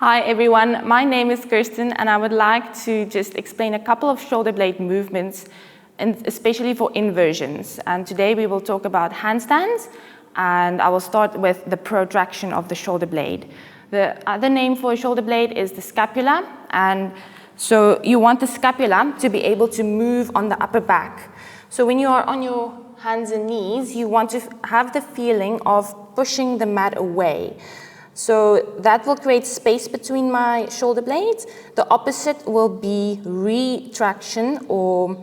Hi everyone, my name is Kirsten and I would like to just explain a couple of shoulder blade movements, and especially for inversions. And today we will talk about handstands, and I will start with the protraction of the shoulder blade. The other name for a shoulder blade is the scapula, and so you want the scapula to be able to move on the upper back. So when you are on your hands and knees, you want to have the feeling of pushing the mat away. So that will create space between my shoulder blades. The opposite will be retraction, or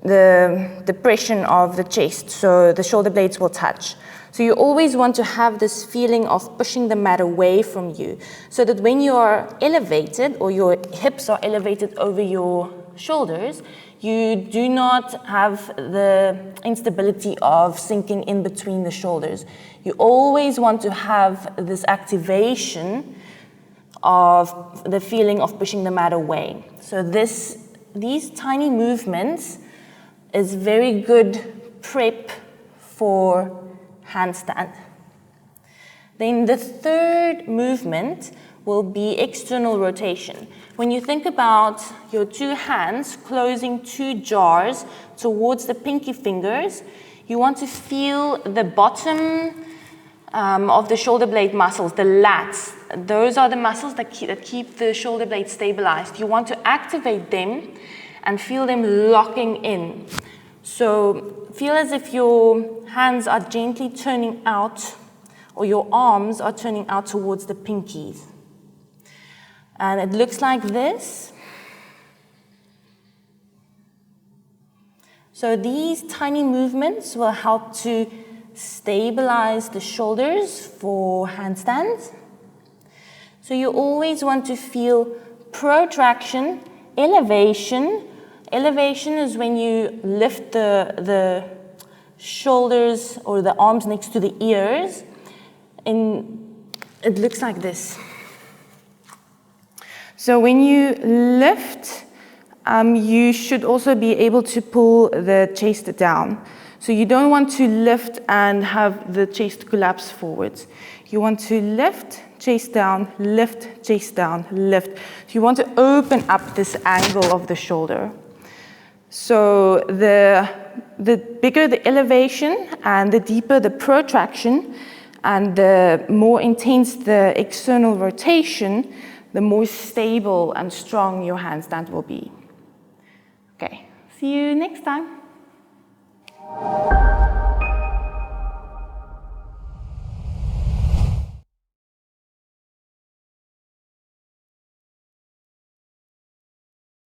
the depression of the chest. So the shoulder blades will touch. So you always want to have this feeling of pushing the mat away from you, so that when you are elevated or your hips are elevated over your shoulders, you do not have the instability of sinking in between the shoulders. You always want to have this activation of the feeling of pushing the mat away. So these tiny movements is very good prep for handstand. Then the third movement will be external rotation. When you think about your two hands closing two jars towards the pinky fingers, you want to feel the bottom of the shoulder blade muscles, the lats. Those are the muscles that keep the shoulder blade stabilized. You want to activate them and feel them locking in. So feel as if your hands are gently turning out, or your arms are turning out towards the pinkies. And it looks like this. So these tiny movements will help to stabilize the shoulders for handstands. So you always want to feel protraction, elevation. Elevation is when you lift the shoulders or the arms next to the ears, and it looks like this. So when you lift, you should also be able to pull the chest down. So you don't want to lift and have the chest collapse forwards. You want to lift, chest down, lift, chest down, lift. So you want to open up this angle of the shoulder. So the bigger the elevation and the deeper the protraction and the more intense the external rotation, the more stable and strong your handstand will be. Okay, see you next time.